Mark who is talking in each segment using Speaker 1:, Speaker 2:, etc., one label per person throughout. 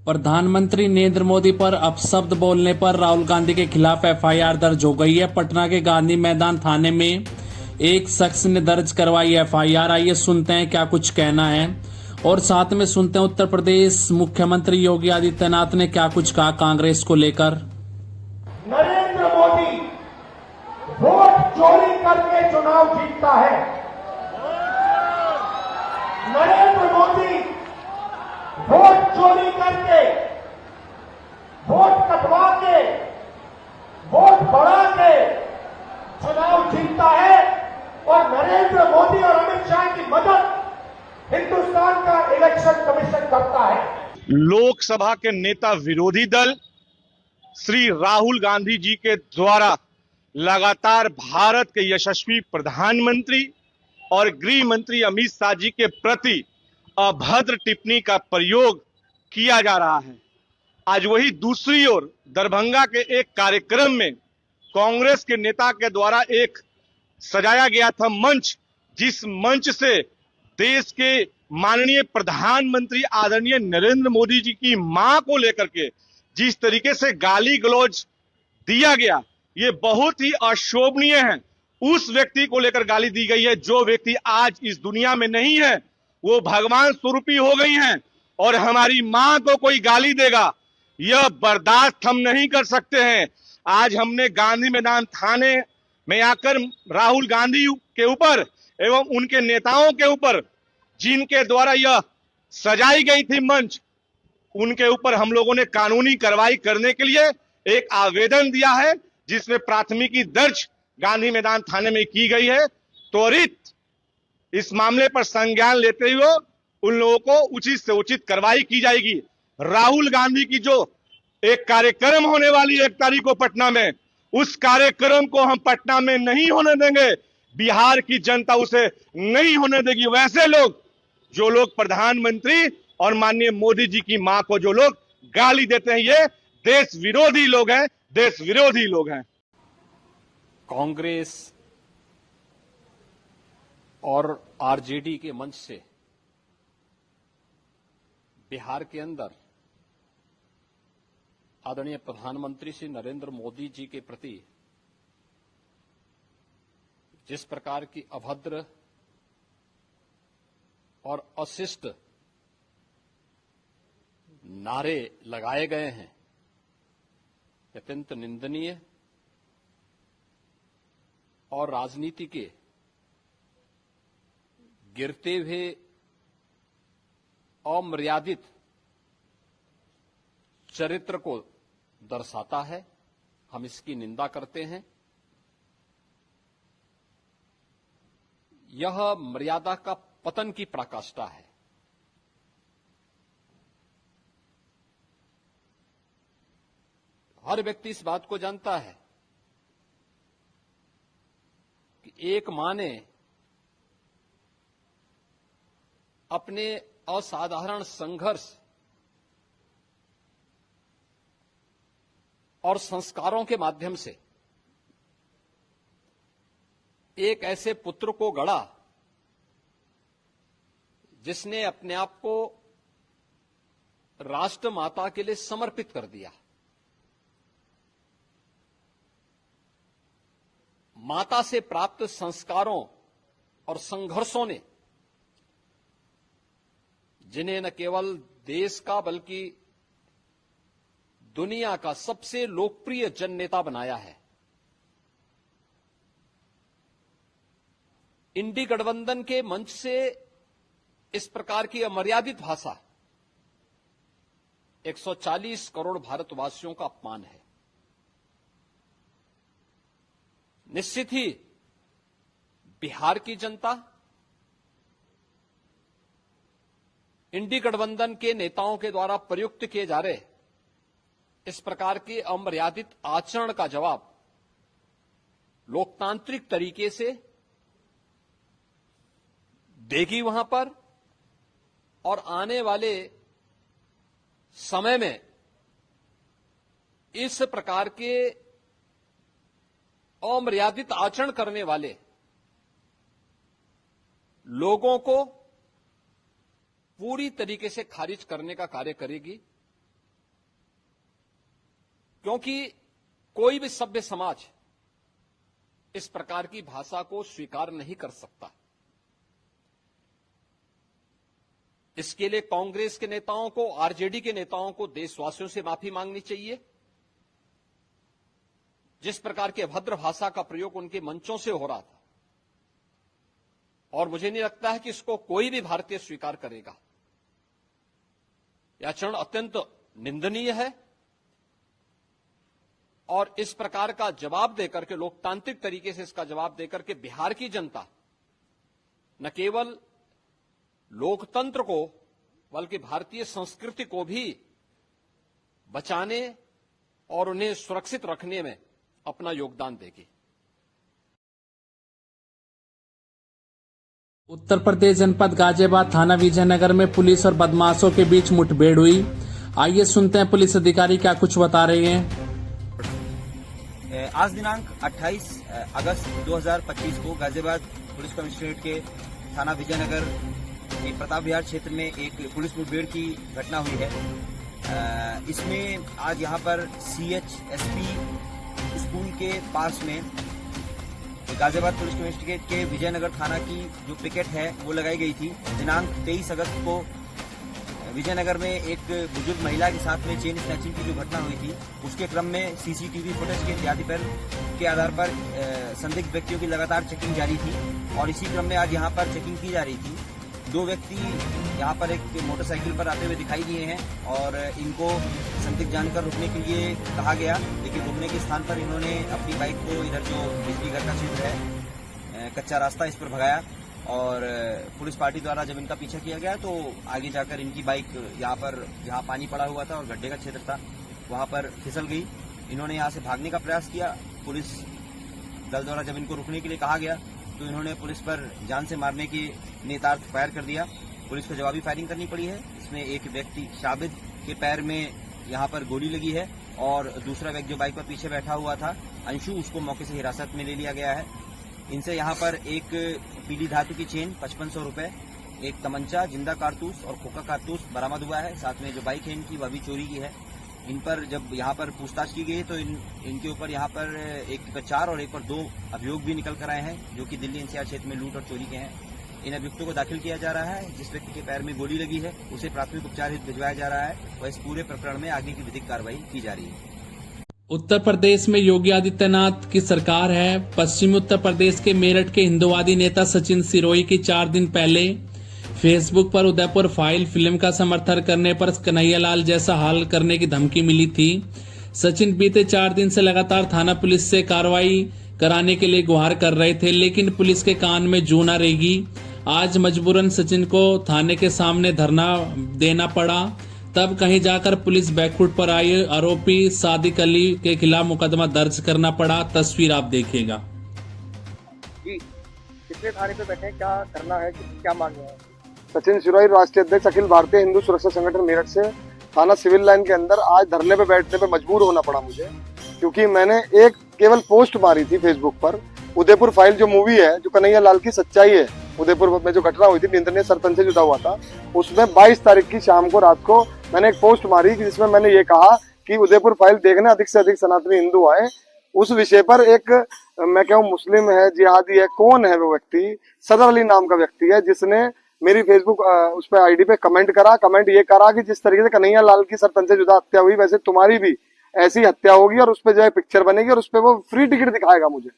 Speaker 1: प्रधानमंत्री नरेंद्र मोदी पर अपशब्द बोलने पर राहुल गांधी के खिलाफ एफआईआर दर्ज हो गई है। पटना के गांधी मैदान थाने में एक शख्स ने दर्ज करवाई एफआईआर। आइए सुनते हैं क्या कुछ कहना है और साथ में सुनते हैं उत्तर प्रदेश मुख्यमंत्री योगी आदित्यनाथ ने क्या कुछ कहा कांग्रेस को लेकर।
Speaker 2: नरेंद्र मोदी वोट चोरी करके चुनाव जीतता है। नरेंद्र मोदी वोट चोरी करके, वोट कटवा के, वोट बढ़ा के चुनाव जीतता है और नरेंद्र मोदी और अमित शाह की मदद हिंदुस्तान का इलेक्शन कमीशन करता है।
Speaker 3: लोकसभा के नेता विरोधी दल श्री राहुल गांधी जी के द्वारा लगातार भारत के यशस्वी प्रधानमंत्री और गृह मंत्री अमित शाह जी के प्रति अभद्र टिप्पणी का प्रयोग किया जा रहा है। आज वही दूसरी ओर दरभंगा के एक कार्यक्रम में कांग्रेस के नेता के द्वारा एक सजाया गया था मंच, जिस मंच से देश के माननीय प्रधानमंत्री आदरणीय नरेंद्र मोदी जी की मां को लेकर के जिस तरीके से गाली गलौज दिया गया, ये बहुत ही अशोभनीय है। उस व्यक्ति को लेकर गाली दी गई है जो व्यक्ति आज इस दुनिया में नहीं है, वो भगवान स्वरूपी हो गई हैं और हमारी मां को कोई गाली देगा, यह बर्दाश्त हम नहीं कर सकते हैं। आज हमने गांधी मैदान थाने में आकर राहुल गांधी के ऊपर एवं उनके नेताओं के ऊपर जिनके द्वारा यह सजाई गई थी मंच, उनके ऊपर हम लोगों ने कानूनी कार्रवाई करने के लिए एक आवेदन दिया है, जिसमें प्राथमिकी दर्ज गांधी मैदान थाने में की गई है। त्वरित इस मामले पर संज्ञान लेते हुए उन लोगों को उचित से उचित कार्रवाई की जाएगी। राहुल गांधी की जो एक कार्यक्रम होने वाली 1 तारीख को पटना में, उस कार्यक्रम को हम पटना में नहीं होने देंगे। बिहार की जनता उसे नहीं होने देगी। वैसे लोग जो लोग प्रधानमंत्री और माननीय मोदी जी की मां को जो लोग गाली देते हैं, ये देश विरोधी लोग हैं, देश विरोधी लोग हैं।
Speaker 4: कांग्रेस और आरजेडी के मंच से बिहार के अंदर आदरणीय प्रधानमंत्री श्री नरेंद्र मोदी जी के प्रति जिस प्रकार की अभद्र और अशिष्ट नारे लगाए गए हैं, अत्यंत निंदनीय और राजनीति के गिरते हुए अमर्यादित चरित्र को दर्शाता है। हम इसकी निंदा करते हैं। यह मर्यादा का पतन की पराकाष्ठा है। हर व्यक्ति इस बात को जानता है कि एक मां ने अपने असाधारण संघर्ष और संस्कारों के माध्यम से एक ऐसे पुत्र को गढ़ा जिसने अपने आप को राष्ट्र माता के लिए समर्पित कर दिया। माता से प्राप्त संस्कारों और संघर्षों ने जिन्हें न केवल देश का बल्कि दुनिया का सबसे लोकप्रिय जन नेता बनाया है। इंडी गठबंधन के मंच से इस प्रकार की अमर्यादित भाषा 140 करोड़ भारतवासियों का अपमान है। निश्चित ही बिहार की जनता इंडी गठबंधन के नेताओं के द्वारा प्रयुक्त किए जा रहे इस प्रकार के अमर्यादित आचरण का जवाब लोकतांत्रिक तरीके से देगी वहां पर, और आने वाले समय में इस प्रकार के अमर्यादित आचरण करने वाले लोगों को पूरी तरीके से खारिज करने का कार्य करेगी। क्योंकि कोई भी सभ्य समाज इस प्रकार की भाषा को स्वीकार नहीं कर सकता। इसके लिए कांग्रेस के नेताओं को, आरजेडी के नेताओं को देशवासियों से माफी मांगनी चाहिए। जिस प्रकार की अभद्र भाषा का प्रयोग उनके मंचों से हो रहा था, और मुझे नहीं लगता है कि इसको कोई भी भारतीय स्वीकार करेगा। यह आचरण अत्यंत निंदनीय है और इस प्रकार का जवाब देकर के, लोकतांत्रिक तरीके से इसका जवाब देकर के बिहार की जनता न केवल लोकतंत्र को बल्कि भारतीय संस्कृति को भी बचाने और उन्हें सुरक्षित रखने में अपना योगदान देगी।
Speaker 1: उत्तर प्रदेश जनपद गाजियाबाद थाना विजयनगर में पुलिस और बदमाशों के बीच मुठभेड़ हुई। आइए सुनते हैं पुलिस अधिकारी क्या कुछ बता रहे हैं।
Speaker 5: आज दिनांक 28 अगस्त 2025 को गाजियाबाद पुलिस कमिश्नरेट के थाना विजयनगर के प्रताप विहार क्षेत्र में एक पुलिस मुठभेड़ की घटना हुई है। इसमें आज यहां पर CHSP स्कूल के पास में गाजियाबाद पुलिस कमिश्नरेट के विजयनगर थाना की जो पिकेट है वो लगाई गई थी। दिनांक 23 अगस्त को विजयनगर में एक बुजुर्ग महिला के साथ में चेन स्नैचिंग की जो घटना हुई थी, उसके क्रम में CCTV फुटेज के इत्यादि पर के आधार पर संदिग्ध व्यक्तियों की लगातार चेकिंग जारी थी और इसी क्रम में आज यहां पर चेकिंग की जा रही थी। दो व्यक्ति यहां पर एक मोटरसाइकिल पर आते हुए दिखाई दिए हैं और इनको संदिग्ध जानकर रुकने के लिए कहा गया, लेकिन रुकने के स्थान पर इन्होंने अपनी बाइक को इधर जो बिजली घर का क्षेत्र है, कच्चा रास्ता, इस पर भगाया और पुलिस पार्टी द्वारा जब इनका पीछा किया गया तो आगे जाकर इनकी बाइक यहाँ पर जहाँ पानी पड़ा हुआ था और गड्ढे का क्षेत्र था वहाँ पर फिसल गई। इन्होंने यहाँ से भागने का प्रयास किया। पुलिस दल द्वारा जब इनको रुकने के लिए कहा गया तो इन्होंने पुलिस पर जान से मारने के नेतार्थ फायर कर दिया। पुलिस को जवाबी फायरिंग करनी पड़ी है। इसमें एक व्यक्ति शाबिद के पैर में यहाँ पर गोली लगी है और दूसरा व्यक्ति जो बाइक पर पीछे बैठा हुआ था अंशु, उसको मौके से हिरासत में ले लिया गया है। इनसे यहाँ पर एक पीली धातु की चेन 5500 रुपए, एक तमंचा, जिंदा कारतूस और खोखा कारतूस बरामद हुआ है। साथ में जो बाइक है इनकी वह भी चोरी की है। इन पर जब यहाँ पर पूछताछ की गई तो इनके ऊपर यहाँ पर एक पर 4 और एक पर 2 अभियोग भी निकल कर आए हैं, जो कि दिल्ली NCR क्षेत्र में लूट और चोरी के हैं। इन अभियुक्तों को दाखिल किया जा रहा है। जिस व्यक्ति के पैर में गोली लगी है उसे प्राथमिक उपचार हेतु भिजवाया जा रहा है और इस पूरे प्रकरण में आगे की विधिक कार्रवाई की जा रही है।
Speaker 1: उत्तर प्रदेश में योगी आदित्यनाथ की सरकार है। पश्चिमी उत्तर प्रदेश के मेरठ के हिंदुवादी नेता सचिन सिरोही की 4 दिन पहले फेसबुक पर उदयपुर फाइल फिल्म का समर्थन करने पर कन्हैयालाल जैसा हाल करने की धमकी मिली थी। सचिन बीते 4 दिन से लगातार थाना पुलिस से कार्रवाई कराने के लिए गुहार कर रहे थे, लेकिन पुलिस के कान में जू न रेगी। आज मजबूरन सचिन को थाने के सामने धरना देना पड़ा। तब कहीं जाकर पुलिस बैकफुट पर आई। आरोपी सादिक अली के खिलाफ मुकदमा दर्ज करना पड़ा। तस्वीर आप देखिएगा।
Speaker 6: जी, कितने थाने पे बैठे हैं, क्या करना है, क्या मांग रहे हैं?
Speaker 7: सचिन सिरोही, राष्ट्रीय अध्यक्ष अखिल भारतीय हिंदू सुरक्षा संगठन मेरठ से थाना सिविल लाइन के अंदर आज धरने पे बैठने पे मजबूर होना पड़ा मुझे, क्योंकि मैंने एक केवल पोस्ट मारी थी फेसबुक पर। उदयपुर फाइल जो मूवी है, जो कन्हैयालाल की सच्चाई है, उदयपुर में जो घटना हुई थी, निंदनीय सरपंच से जुड़ा हुआ था, उसमें 22 तारीख की शाम को रात को मैंने एक पोस्ट मारी जिसमें मैंने ये कहा कि उदयपुर फाइल देखने अधिक से अधिक सनातनी हिंदू आए। उस विषय पर एक, मैं कहूँ, मुस्लिम है, जिहादी है, कौन है वो व्यक्ति, सदर अली नाम का व्यक्ति है, जिसने मेरी फेसबुक उस पर आईडी पे कमेंट ये करा कि जिस तरीके से कन्हैयालाल की सरपंच से जुदा हत्या हुई, वैसे तुम्हारी भी ऐसी हत्या होगी और उस पर जो है पिक्चर बनेगी और उस पर वो फ्री टिकट दिखाएगा मुझे।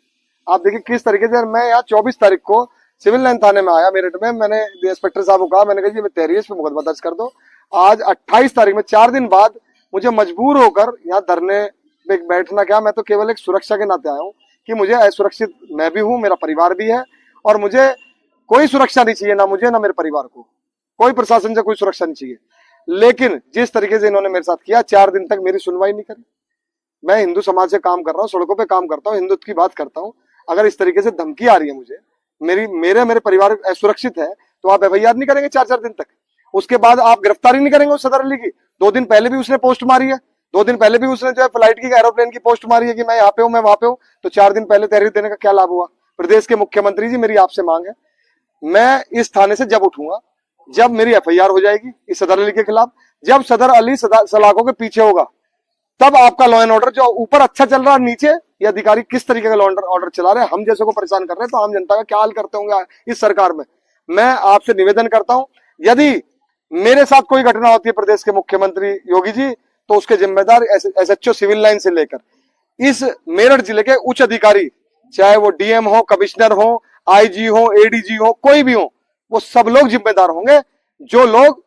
Speaker 7: आप देखिए किस तरीके से। मैं यहाँ 24 तारीख को सिविल लाइन थाने में आया मेरठ में, मैंने इंस्पेक्टर साहब को कहा, मैंने कहा जी मैं तहरीर इस पे मुकदमा दर्ज कर दो। आज 28 तारीख में 4 दिन बाद मुझे मजबूर होकर यहाँ धरने पे बैठना, क्या मैं तो केवल एक सुरक्षा के नाते आया हूँ कि मुझे असुरक्षित मैं भी हूँ, मेरा परिवार भी है और मुझे कोई सुरक्षा नहीं चाहिए, ना मुझे ना मेरे परिवार को, कोई प्रशासन से कोई सुरक्षा नहीं चाहिए। लेकिन जिस तरीके से इन्होंने मेरे साथ किया, 4 दिन तक मेरी सुनवाई नहीं करी। मैं हिंदू समाज से काम कर रहा हूँ, सड़कों पे काम करता हूँ, हिंदुत्व की बात करता हूँ। अगर इस तरीके से धमकी आ रही है मुझे, मेरे परिवार असुरक्षित है, तो आप FIR नहीं करेंगे 4-4 दिन तक। उसके बाद आप गिरफ्तारी नहीं करेंगे उस सदर अली की। 2 दिन पहले भी उसने पोस्ट मारी है, 2 दिन पहले भी उसने जो है फ्लाइट की, एरोप्लेन की पोस्ट मारी है कि मैं यहाँ पे हूँ, मैं वहां पे हूँ। तो 4 दिन पहले तहरीर देने का क्या लाभ हुआ? प्रदेश के मुख्यमंत्री जी, मेरी आपसे मांग है, मैं इस थाने से जब उठूंगा, जब मेरी FIR हो जाएगी इस सदर अली के खिलाफ, जब सदर अली सलाखों के पीछे होगा, तब आपका लॉ एंड ऑर्डर जो ऊपर अच्छा चल रहा है, नीचे ये अधिकारी किस तरीके का लॉ एंड ऑर्डर चला रहे हैं, हम जैसे को परेशान कर रहे हैं, तो आम जनता का क्या हाल करते होंगे इस सरकार में। मैं आपसे निवेदन करता हूं, यदि मेरे साथ कोई घटना होती है प्रदेश के मुख्यमंत्री योगी जी, तो उसके जिम्मेदार एसएचओ सिविल लाइन से लेकर इस मेरठ जिले के उच्च अधिकारी, चाहे वो डीएम हो, कमिश्नर हो, आईजी हो, एडीजी हो, कोई भी हो, वो सब लोग जिम्मेदार होंगे। जो लोग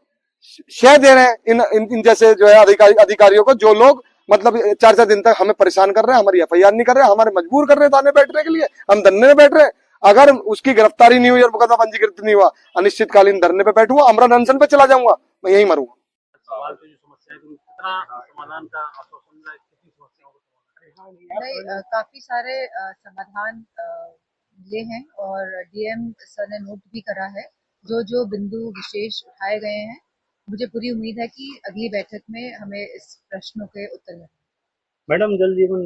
Speaker 7: शह दे रहे हैं इन जैसे जो है अधिकारियों को, जो लोग मतलब 4-4 दिन तक हमें परेशान कर रहे हैं, हमारी एफआईआर नहीं कर रहे, हमारे मजबूर कर रहे हैं थाने बैठने के लिए, हम धरने में बैठ रहे हैं। अगर उसकी गिरफ्तारी नहीं हुई और मुकदमा पंजीकृत नहीं हुआ, अनिश्चितकालीन धरने पे बैठूंगा, अमरन अनशन पे चला जाऊंगा, मैं यही मरूंगा।
Speaker 8: नहीं, काफी सारे समाधान मिले हैं और डीएम सर ने नोट भी करा है जो जो बिंदु विशेष उठाए गए हैं। मुझे पूरी उम्मीद है कि अगली बैठक में हमें इस प्रश्नों के उत्तर मिलेंगे।
Speaker 9: मैडम, जल जीवन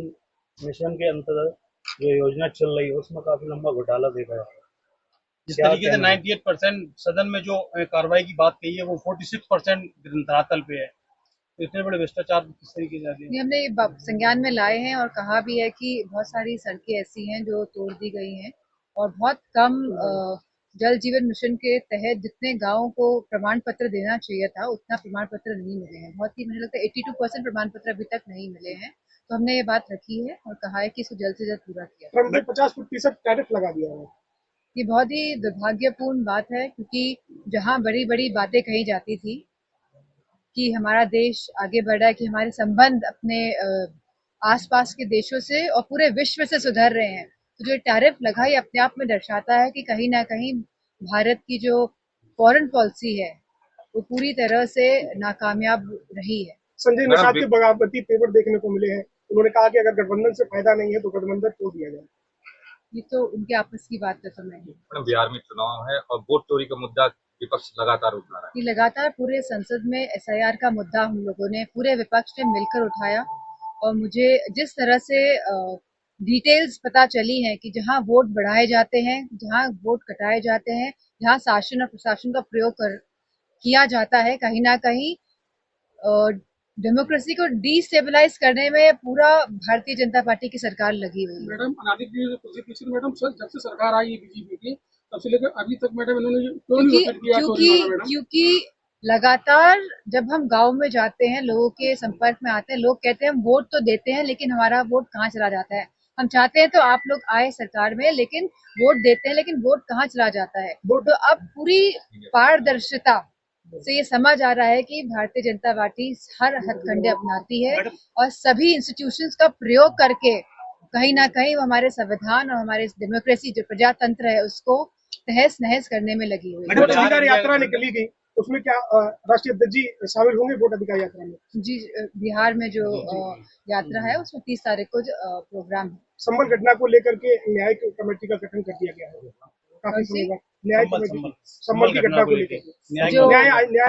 Speaker 9: मिशन के अंतर्गत जो योजना चल रही है उसमें काफी लंबा घोटाला देखा है।
Speaker 10: जिस तरीके से 98% सदन में जो कार्रवाई की बात कही है वो 46% धरातल पे है, तो इतने बड़े भ्रष्टाचार किस तरीके से आगे?
Speaker 8: हमने ये संज्ञान में लाए हैं और कहा भी है कि बहुत सारी सड़कें ऐसी हैं जो तोड़ दी गई हैं और बहुत कम जल जीवन मिशन के तहत जितने गांवों को प्रमाण पत्र देना चाहिए था उतना प्रमाण पत्र नहीं मिले हैं। बहुत ही, मुझे लगता है 82% प्रमाण पत्र अभी तक नहीं मिले हैं। तो हमने ये बात रखी है और कहा है कि इसको जल्द से जल्द पूरा किया।
Speaker 6: ट्रम्प ने 50% टैरिफ लगा दिया है।
Speaker 8: ये बहुत ही दुर्भाग्यपूर्ण बात है, क्योंकि जहाँ बड़ी बड़ी बातें कही जाती थी कि हमारा देश आगे बढ़ा है, कि हमारे संबंध अपने आसपास के देशों से और पूरे विश्व से सुधर रहे हैं, तो जो टैरिफ लगा ये अपने आप में दर्शाता है कि कहीं ना कहीं भारत की जो फॉरेन पॉलिसी है वो पूरी तरह से नाकामयाब रही है।
Speaker 6: संजय निषाद के बगावती पेपर देखने को मिले हैं। उन्होंने कहा कि अगर गठबंधन से फायदा नहीं है तो गठबंधन तोड़ दिया जाए।
Speaker 8: ये तो उनके आपस की बात का समय है।
Speaker 11: बिहार में चुनाव है और वोट चोरी का मुद्दा विपक्ष लगातार उठा रहा है।
Speaker 8: ये लगातार पूरे संसद में एसआईआर का मुद्दा हम लोगों ने, पूरे विपक्ष ने मिलकर उठाया और मुझे जिस तरह से डिटेल्स पता चली हैं कि जहां वोट बढ़ाए जाते हैं, जहां वोट कटाए जाते हैं, जहां शासन और प्रशासन का प्रयोग किया जाता है, कहीं ना कहीं डेमोक्रेसी को डिस्टेबलाइज करने में पूरा भारतीय जनता पार्टी की सरकार लगी हुई है।
Speaker 6: मैडम, मैडम जब से सरकार आई है बीजेपी की, तब से लेकर अभी तक मैडम इन्होंने
Speaker 8: क्योंकि लगातार जब हम गांव में जाते हैं, लोगों के संपर्क में आते हैं, लोग कहते हैं हम वोट तो देते हैं लेकिन हमारा वोट कहाँ चला जाता है। हम चाहते हैं तो आप लोग आए सरकार में, लेकिन वोट देते हैं लेकिन वोट कहाँ चला जाता है। तो अब पूरी पारदर्शिता से ये समझ आ रहा है कि भारतीय जनता पार्टी हर हथकंडे अपनाती है और सभी इंस्टीट्यूशंस का प्रयोग करके कहीं ना कहीं हमारे संविधान और हमारे डेमोक्रेसी जो प्रजातंत्र है उसको तहस नहस करने में लगी हुई है।
Speaker 6: वोट अधिकार यात्रा निकली गई, उसमें क्या राष्ट्रीय अध्यक्ष जी शामिल होंगे वोट अधिकार यात्रा में? जी,
Speaker 8: बिहार में जो यात्रा है उसमें 30 तारीख को प्रोग्राम है।
Speaker 6: संबल घटना को लेकर के न्यायिक कमेटी का गठन कर दिया गया है काफी समय बाद। न्याय कमेटी संबल की घटना को लेकर न्याय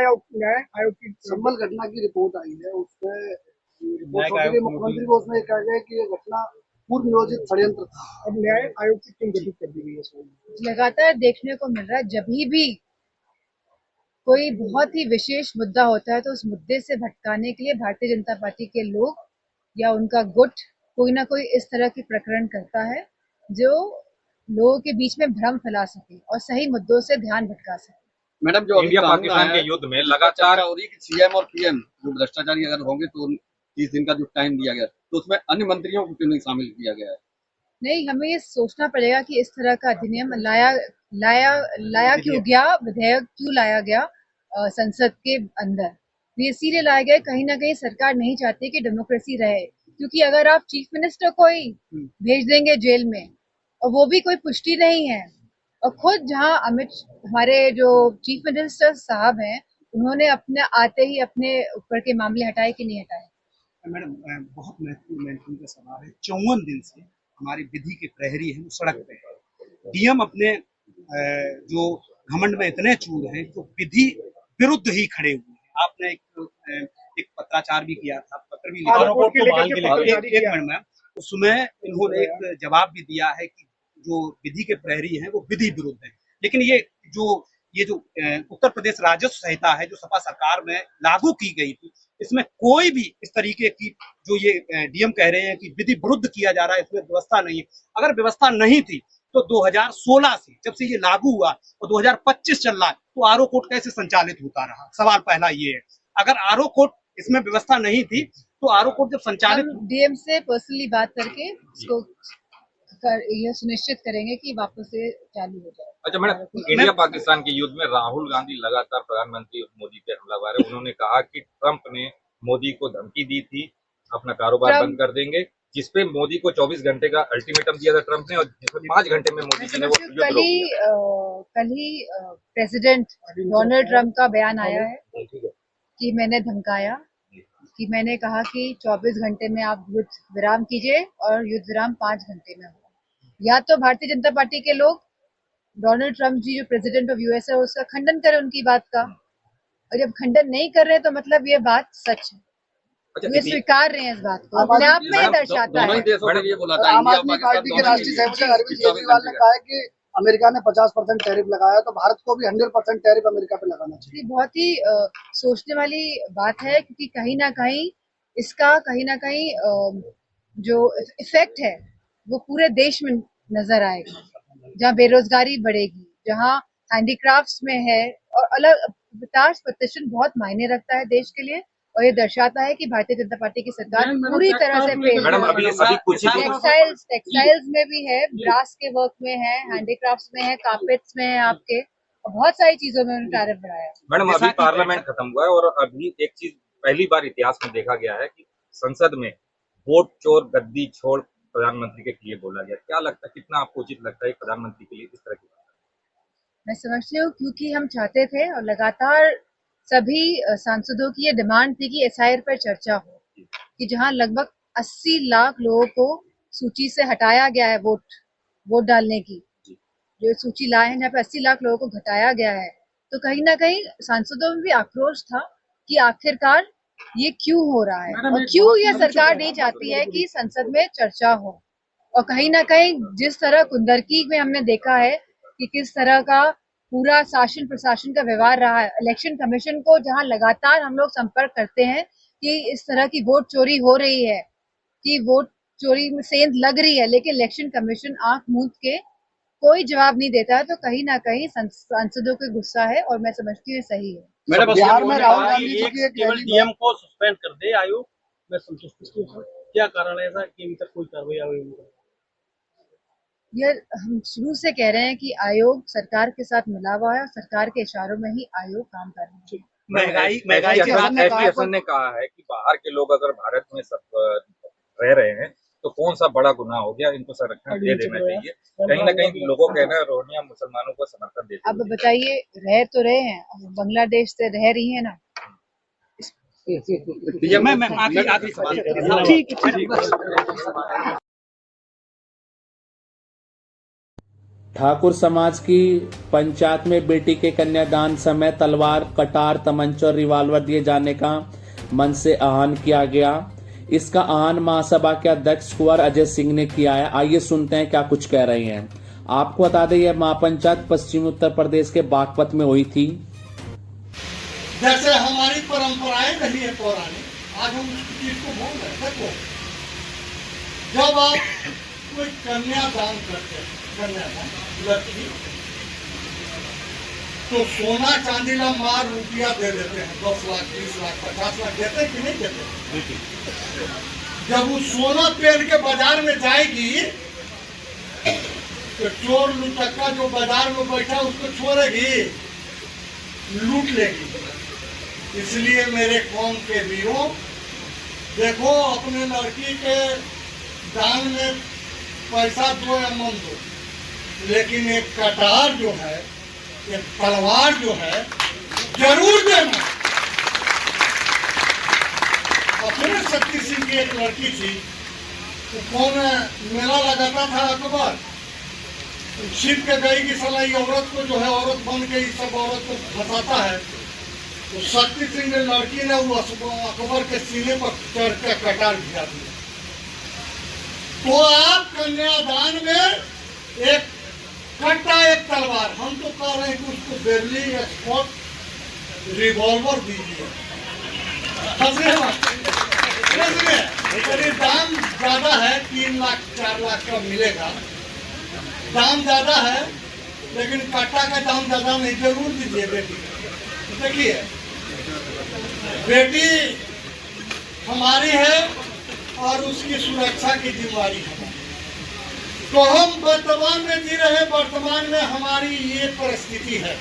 Speaker 6: आयोग की संबल घटना की रिपोर्ट आई है, उसमें मुख्यमंत्री को उसमें कहा गया कि ये घटना पूर्व नियोजित षड्यंत्र था। अब न्याय आयोग की टीम गठित कर दी गई है।
Speaker 8: लगातार देखने को मिल रहा है जब भी कोई बहुत ही विशेष मुद्दा होता है तो उस मुद्दे से भटकाने के लिए भारतीय जनता पार्टी के लोग या उनका गुट कोई ना कोई इस तरह के प्रकरण करता है जो लोगों के बीच में भ्रम फैला सके और सही मुद्दों से ध्यान भटका सके।
Speaker 11: मैडम, जो इंडिया पाकिस्तान के युद्ध में लगातार
Speaker 12: हो रही है कि सीएम और पीएम जो भ्रष्टाचारी अगर होंगे तो 30 दिन का जो टाइम दिया गया तो उसमें अन्य मंत्रियों को क्यों नहीं शामिल किया गया है?
Speaker 8: नहीं, हमें ये सोचना पड़ेगा कि इस तरह का अधिनियम लाया क्यों गया, विधेयक क्यों लाया गया संसद के अंदर। ये इसीलिए लाया गया, कहीं ना कहीं सरकार नहीं चाहती कि डेमोक्रेसी रहे, क्योंकि अगर आप चीफ मिनिस्टर को ही भेज देंगे जेल में और वो भी कोई पुष्टि नहीं है, और खुद जहां हमारे जो चीफ मिनिस्टर साहब हैं उन्होंने अपने आते ही अपने ऊपर के मामले हटाए कि नहीं हटाए।
Speaker 10: मैडम, बहुत महत्वपूर्ण का सवाल है। 54 दिन से हमारे विधि के प्रहरी हैं वो सड़क पे है। डीएम अपने जो घमंड में इतने चूर हैं तो विधि विरुद्ध ही खड़े हुए हैं। आपने एक पत्राचार भी किया था, पत्र भी लिखा, उसमें इन्होंने एक जवाब भी दिया है कि जो विधि के प्रहरी हैं वो विधि विरुद्ध है। लेकिन ये जो उत्तर प्रदेश राजस्व संहिता है जो सपा सरकार में लागू की गई थी, इसमें कोई भी इस तरीके की जो ये डीएम कह रहे हैं कि विधि विरुद्ध किया जा रहा है, इसमें व्यवस्था नहीं है। अगर व्यवस्था नहीं थी तो 2016 से जब से ये लागू हुआ और 2025 चल रहा है तो आरओ कोर्ट कैसे संचालित होता रहा? सवाल पहला ये है। अगर आरओ कोर्ट इसमें व्यवस्था नहीं थी तो आरओ कोर्ट जब संचालित,
Speaker 8: डीएम से पर्सनली बात करके इसको यह सुनिश्चित करेंगे कि वापस से चालू हो जाए।
Speaker 11: अच्छा मैडम, इंडिया पाकिस्तान के युद्ध में राहुल गांधी लगातार प्रधानमंत्री मोदी पे हमलावर है। उन्होंने कहा कि ट्रंप ने मोदी को धमकी दी थी अपना कारोबार बंद कर देंगे, जिसपे मोदी को 24 घंटे का अल्टीमेटम दिया था ट्रंप ने, और जिसमें 5 घंटे में मोदी जी ने वो युद्ध रोक दिया।
Speaker 8: कल ही प्रेसिडेंट डोनाल्ड ट्रंप का बयान आया है कि मैंने धमकाया, कि मैंने कहा कि 24 घंटे में आप युद्ध विराम कीजिए और युद्ध विराम 5 घंटे में हो। या तो भारतीय जनता पार्टी के लोग डोनाल्ड ट्रंप जी जो प्रेसिडेंट ऑफ यूएस है उसका खंडन करें उनकी बात का, और जब खंडन नहीं कर रहे तो मतलब ये बात सच है। ये स्वीकार रहे हैं इस बात को, अपने आप में दर्शाता है।
Speaker 6: आम आदमी पार्टी के राष्ट्रीय सेवक अरविंद केजरीवाल ने कहा है कि अमेरिका ने 50% टैरिफ लगाया तो भारत को भी 100% टैरिफ अमेरिका पे लगाना चाहिए।
Speaker 8: बहुत ही सोचने वाली बात है, क्योंकि कहीं ना कहीं इसका जो इफेक्ट है वो पूरे देश में नजर आएगा, जहाँ बेरोजगारी बढ़ेगी, जहाँ हैंडीक्राफ्ट्स में है, और अलग 50% बहुत मायने रखता है देश के लिए, और ये दर्शाता है कि भारतीय जनता पार्टी की सरकार पूरी तरह से टेक्सटाइल्स में भी है, ब्रास के वर्क में है, हैंडीक्राफ्ट्स में है, कार्पेट्स में है आपके, और बहुत सारी चीजों में उन्होंने टैरिफ बढ़ाया।
Speaker 11: मैडम अभी पार्लियामेंट खत्म हुआ है और अभी एक चीज पहली बार इतिहास में देखा गया है कि संसद में वोट चोर गद्दी छोड़ प्रधानमंत्री के लिए बोला गया। क्या लगता है, कितना आपको उचित लगता है प्रधानमंत्री के लिए इस तरह की बात?
Speaker 8: मैं समझती हूँ क्योंकि हम चाहते थे और लगातार सभी सांसदों की ये डिमांड थी कि एसआईआर पर चर्चा हो, कि जहां लगभग 80 लाख लोगों को सूची से हटाया गया है वोट डालने की, जो सूची लाए हैं जहाँ पे 80 लाख लोगों को घटाया गया है, तो कहीं ना कहीं सांसदों में भी आक्रोश था कि आखिरकार ये क्यों हो रहा है और क्यों ये सरकार नहीं चाहती है कि संसद में चर्चा हो। और कहीं ना कहीं जिस तरह कुंदरकी में हमने देखा है कि किस तरह का पूरा शासन प्रशासन का व्यवहार रहा है, इलेक्शन कमीशन को जहां लगातार हम लोग संपर्क करते हैं कि इस तरह की वोट चोरी हो रही है, कि वोट चोरी में सेंध लग रही है, लेकिन इलेक्शन कमीशन आंख मूंद के कोई जवाब नहीं देता है, तो कहीं ना कहीं सांसदों का गुस्सा है, और मैं समझती हूँ सही है।
Speaker 6: बिहार में राहुल गांधी जी की
Speaker 9: केवल डीएम को सस्पेंड कर दे आयोग, मैं संतुष्ट हूँ। क्या कारण है ऐसा कि अभी तक कोई कार्रवाई हुई?
Speaker 8: ये हम शुरू से कह रहे हैं कि आयोग सरकार के साथ मिला हुआ है और सरकार के इशारों में ही आयोग काम कर रहा है।
Speaker 10: महंगाई के साथ
Speaker 11: एसपी हसन ने कहा है कि बाहर के लोग अगर भारत में सब रह रहे हैं तो कौन सा बड़ा गुनाह हो गया, इनको संरक्षण दे देना चाहिए। कहीं ना कहीं लोगों का कहना है रोहिंग्या मुसलमानों को समर्थन देते हैं।
Speaker 8: अब बताइए, रह तो रहे हैं, बांग्लादेश से रह रही है ना।
Speaker 1: ठाकुर समाज की पंचायत में बेटी के कन्यादान समय तलवार, कटार, तमंचा और रिवाल्वर दिए जाने का मन से आह्वान किया गया। इसका आह्वान महासभा के अध्यक्ष कुंवर अजय सिंह ने किया है। आइए सुनते हैं क्या कुछ कह रहे हैं। आपको बता दें यह महापंचायत पश्चिमी उत्तर प्रदेश के बागपत में हुई थी।
Speaker 2: जैसे हमारी परंपराएं रही है पौराणिक, आज हम उस चीज को भूल रहे हैं। देखो, जब आप कोई कन्यादान करते हैं, कन्यादान लड़की, तो सोना चांदी ला मार रुपया दे देते हैं, 10 लाख 20 लाख 50 लाख देते कि नहीं देते। जब वो सोना पहन के बाजार में जाएगी तो चोर लुटक्का जो बाजार में बैठा उसको छोड़ेगी, लूट लेगी। इसलिए मेरे कौम के वीरों, देखो अपने लड़की के दान में पैसा दो या मन दो, लेकिन एक कटार जो है, एक तलवार जो है, जरूर देना। अपने शक्ति सिंह की एक लड़की थी, तो कौन मेला लगाता था अकबर, छिप के गई कि साला ये औरत को जो है औरत बन के सब औरत को फंसाता है, तो शक्ति सिंह ने लड़की ने वो अकबर के सीने पर चढ़ के कटार भिजा दिया। तो आप कन्यादान में एक कट्टा एक तलवार, हम तो कह रहे हैं कि उसको बेरली स्पॉट रिवॉल्वर दीजिए। हंसने मत। सुनिए, यदि दाम ज्यादा है 3 लाख 4 लाख का मिलेगा, दाम ज्यादा है, लेकिन काटा का दाम ज्यादा नहीं, जरूर दीजिए बेटी। देखिए, बेटी हमारी है और उसकी सुरक्षा की जिम्मेदारी हमारी। तो हम वर्तमान में जी रहे, वर्तमान में हमारी ये परिस्थिति है।